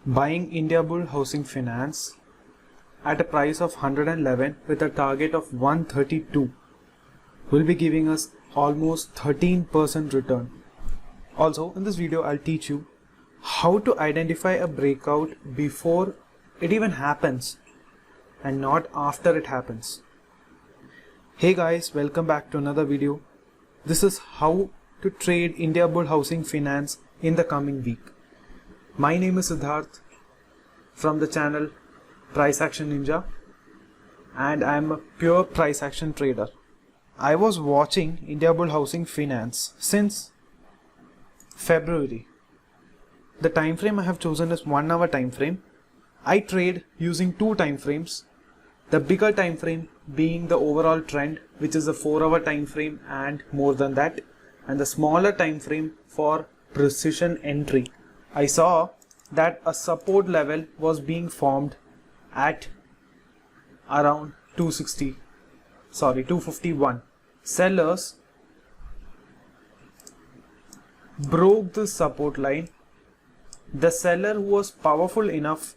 Buying Indiabulls Housing Finance at a price of 111 with a target of 132 will be giving us almost 13% return. Also, in this video I'll teach you how to identify a breakout before it even happens and not after it happens. Hey guys, welcome back to another video. This is how to trade Indiabulls Housing Finance in the coming week. My name is Siddharth from the channel Price Action Ninja, and I am a pure price action trader. I was watching Indiabulls Housing Finance since February. The time frame I have chosen is 1 hour time frame. I trade using two time frames. The bigger time frame being the overall trend, which is a 4-hour time frame and more than that, and the smaller time frame for precision entry. I saw that a support level was being formed at around 251. Sellers broke the support line. The seller who was powerful enough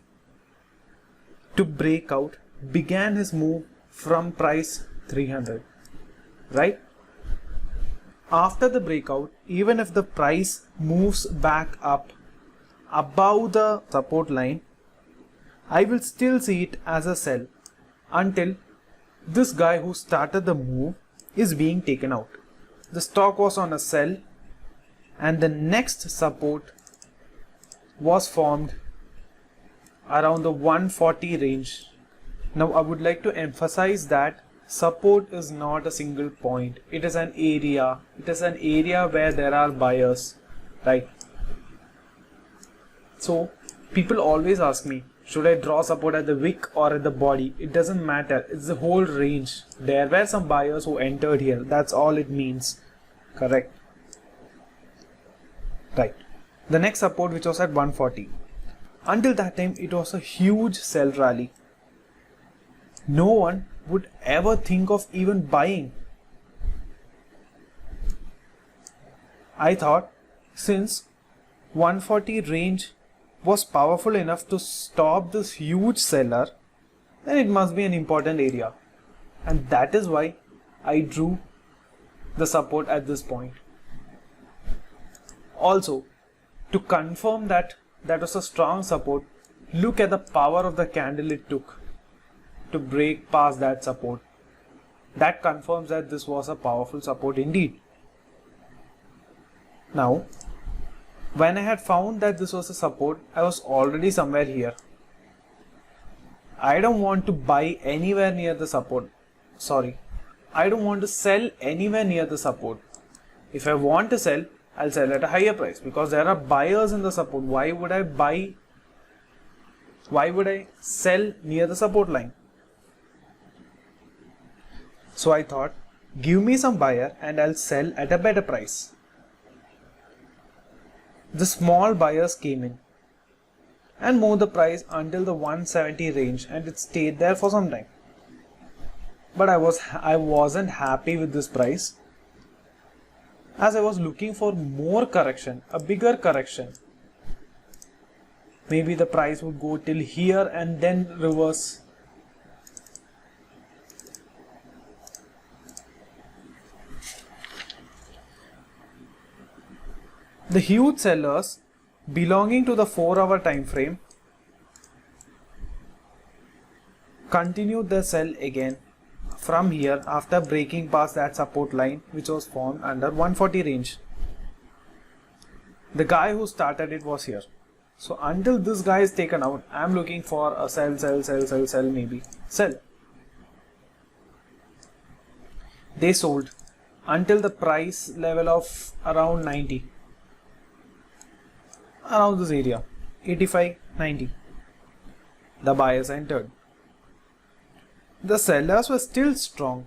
to break out began his move from price 300, right? After the breakout, even if the price moves back up above the support line, I will still see it as a sell until this guy who started the move is being taken out. The stock was on a sell and the next support was formed around the 140 range. Now I would like to emphasize that support is not a single point. It is an area. It is an area where there are buyers, right? So people always ask me, should I draw support at the wick or at the body? It doesn't matter. It's the whole range. There were some buyers who entered here. That's all it means. Correct. Right. The next support, which was at 140. Until that time, it was a huge sell rally. No one would ever think of even buying. I thought since 140 range was powerful enough to stop this huge seller, then it must be an important area. And that is why I drew the support at this point. Also, to confirm that that was a strong support, look at the power of the candle it took to break past that support. That confirms that this was a powerful support indeed. Now, when I had found that this was a support, I was already somewhere here. I don't want to buy anywhere near the support. I don't want to sell anywhere near the support. If I want to sell, I'll sell at a higher price because there are buyers in the support. Why would I buy? Why would I sell near the support line? So I thought, give me some buyer and I'll sell at a better price. The small buyers came in and moved the price until the 170 range, and it stayed there for some time. But I wasn't happy with this price, as I was looking for more correction, a bigger correction. Maybe the price would go till here and then reverse. The huge sellers belonging to the 4-hour time frame continued the sell again from here after breaking past that support line, which was formed under 140 range. The guy who started it was here. So until this guy is taken out, I am looking for a sell, maybe sell. They sold until the price level of around 90. Around this area, 85, 90. The buyers entered. The sellers were still strong.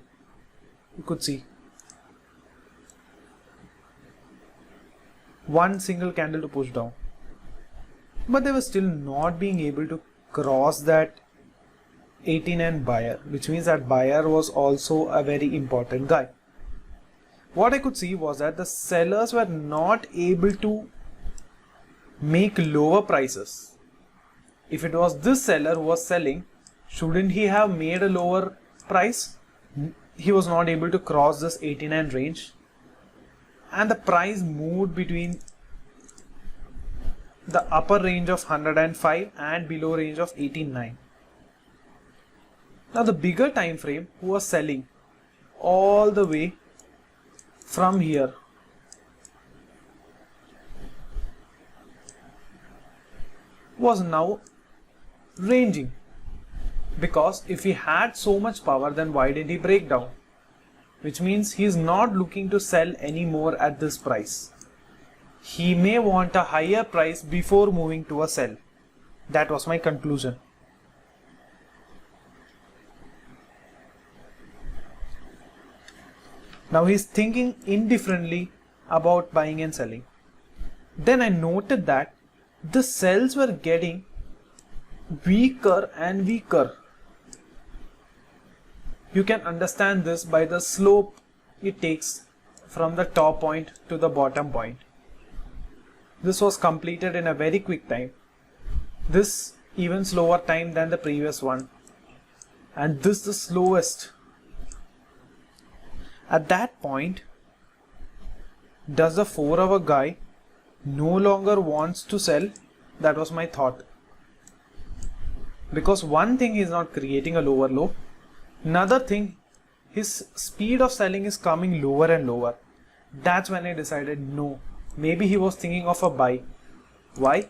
You could see one single candle to push down, but they were still not being able to cross that 89 buyer, which means that buyer was also a very important guy. What I could see was that the sellers were not able to make lower prices. if it was this seller who was selling, shouldn't he have made a lower price? He was not able to cross this 89 range, and the price moved between the upper range of 105 and below range of 89. Now the bigger time frame who was selling all the way from here was now ranging, because if he had so much power, then why did he break down? Which means he is not looking to sell any more at this price. He may want a higher price before moving to a sell. That was my conclusion. Now he's thinking indifferently about buying and selling. Then I noted that the sells were getting weaker and weaker. You can understand this by the slope it takes from the top point to the bottom point. This was completed in a very quick time. This even slower time than the previous one. And this the slowest. At that point, does the 4-hour guy no longer wants to sell? That was my thought. Because one thing, he is not creating a lower low. Another thing, his speed of selling is coming lower and lower. That's when I decided no. Maybe he was thinking of a buy. Why?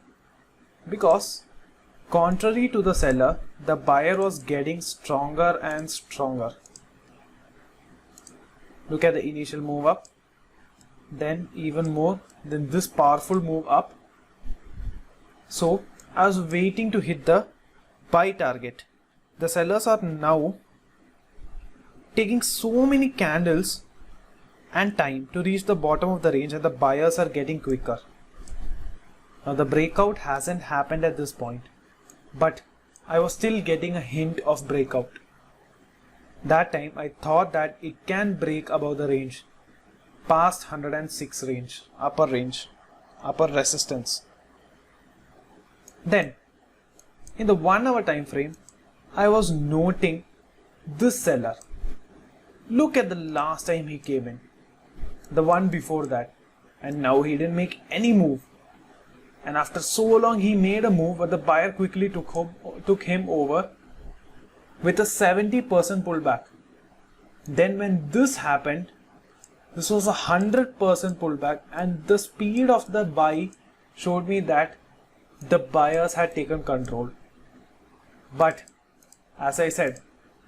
Because contrary to the seller, the buyer was getting stronger and stronger. Look at the initial move up, then even more, then this powerful move up. So I was waiting to hit the buy target. The sellers are now taking so many candles and time to reach the bottom of the range, and the buyers are getting quicker. Now the breakout hasn't happened at this point, but I was still getting a hint of breakout. That time I thought that it can break above the range, past 106 range, upper resistance. Then in the 1 hour time frame, I was noting this seller. Look at the last time he came in, the one before that, and now he didn't make any move. And after so long he made a move, but the buyer quickly took him over with a 70% pullback. Then when this happened, this was a 100% pullback, and the speed of the buy showed me that the buyers had taken control. But as I said,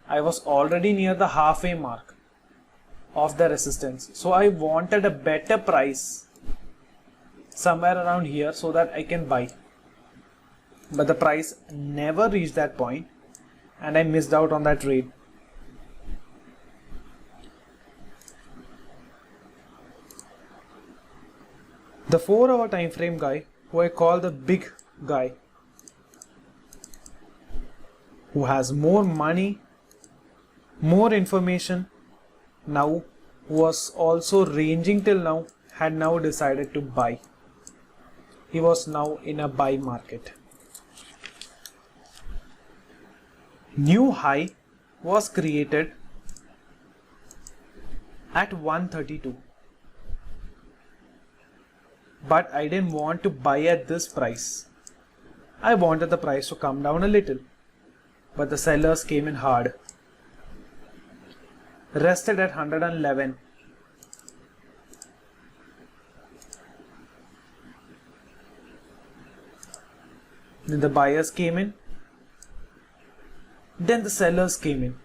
I was already near the halfway mark of the resistance, so I wanted a better price somewhere around here so that I can buy. But the price never reached that point, and I missed out on that trade. The 4-hour time frame guy, who I call the big guy, who has more money, more information, now was also ranging till now, had now decided to buy. He was now in a buy market. New high was created at 132, but I didn't want to buy at this price. I wanted the price to come down a little, but the sellers came in hard, rested at 111. Then the buyers came in, then the sellers came in.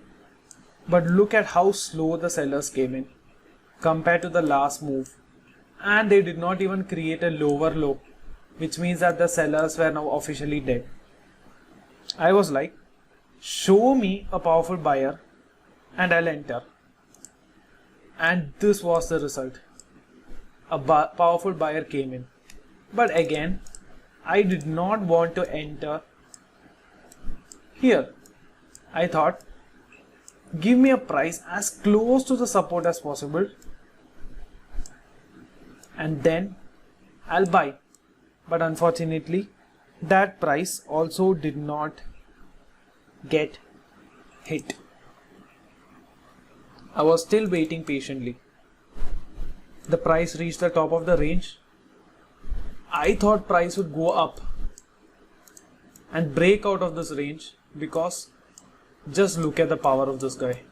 But look at how slow the sellers came in compared to the last move, and they did not even create a lower low, which means that the sellers were now officially dead. I was like, show me a powerful buyer and I'll enter. And this was the result. A powerful buyer came in. But again, I did not want to enter here. I thought, give me a price as close to the support as possible, and then I'll buy. But unfortunately, that price also did not get hit. I was still waiting patiently. The price reached the top of the range. I thought price would go up and break out of this range, because just look at the power of this guy.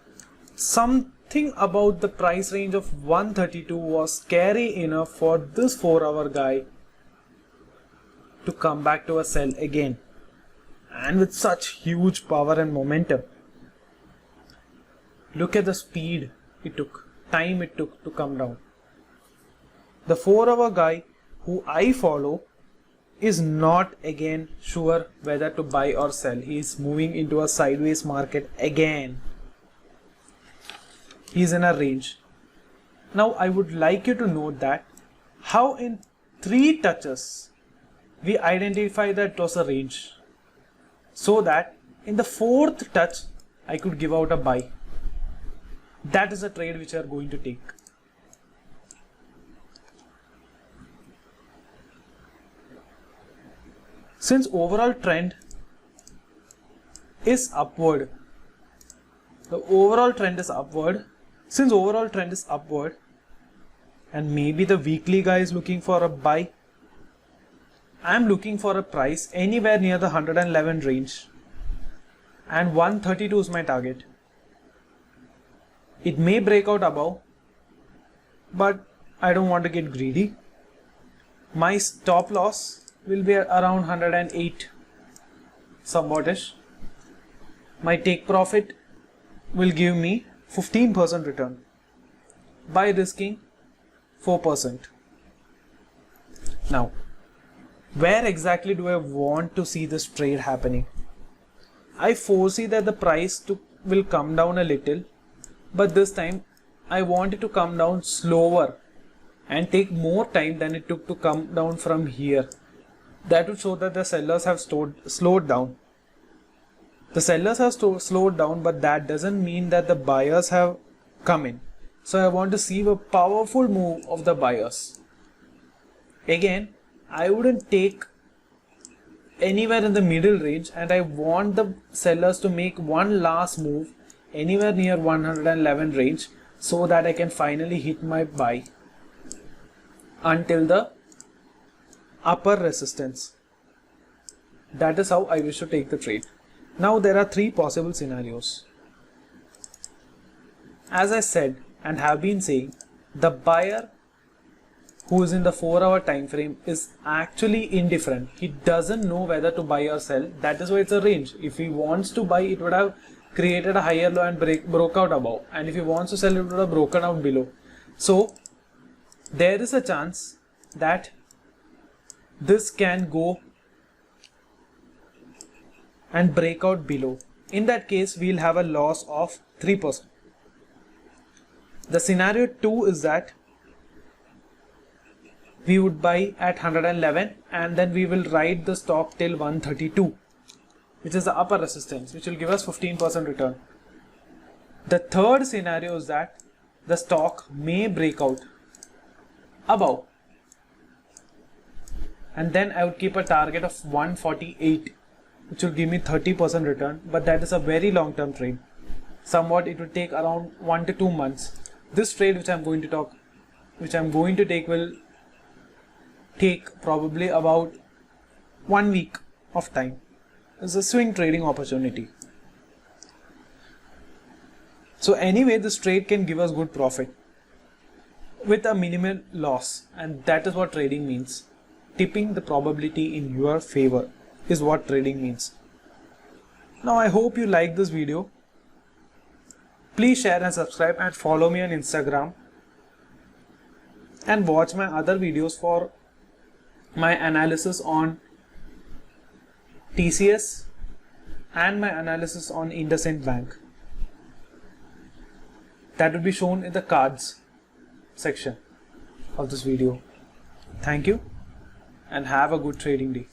Something about the price range of 132 was scary enough for this 4-hour guy to come back to a sell again, and with such huge power and momentum. Look at the speed it took, time it took to come down. The 4-hour guy who I follow is not again sure whether to buy or sell. He is moving into a sideways market again. He is in a range. Now I would like you to note that how in 3 touches we identify that it was a range, so that in the 4th touch I could give out a buy. That is a trade which we are going to take. Since overall trend is upward, since overall trend is upward, and maybe the weekly guy is looking for a buy, I am looking for a price anywhere near the 111 range, and 132 is my target. It may break out above, but I don't want to get greedy. My stop loss will be around 108 somewhat-ish. My take profit will give me 15% return by risking 4%. Now, where exactly do I want to see this trade happening? I foresee that the price will come down a little, but this time I want it to come down slower and take more time than it took to come down from here. That would show that the sellers have slowed down. The sellers have slowed down, but that doesn't mean that the buyers have come in. So I want to see a powerful move of the buyers. Again, I wouldn't take anywhere in the middle range, and I want the sellers to make one last move anywhere near 111 range, so that I can finally hit my buy until the upper resistance. That is how I wish to take the trade. Now there are 3 possible scenarios. As I said and have been saying, the buyer who is in the 4-hour time frame is actually indifferent. He doesn't know whether to buy or sell. That is why it's a range. If he wants to buy, it would have created a higher low and broke out above, and if he wants to sell, it would have broken out below. So there is a chance that this can go and break out below. In that case, we'll have a loss of 3%. The scenario 2 is that we would buy at 111 and then we will ride the stock till 132, which is the upper resistance, which will give us 15% return. The third scenario is that the stock may break out above, and then I would keep a target of 148, which will give me 30% return, but that is a very long term trade. Somewhat it would take around 1 to 2 months. This trade which I'm going to take will take probably about 1 week of time. It's a swing trading opportunity. So anyway, this trade can give us good profit with a minimal loss, and that is what trading means. Tipping the probability in your favor is what trading means. Now I hope you like this video. Please share and subscribe and follow me on Instagram, and watch my other videos for my analysis on TCS and my analysis on IndusInd Bank. That will be shown in the cards section of this video. Thank you and have a good trading day.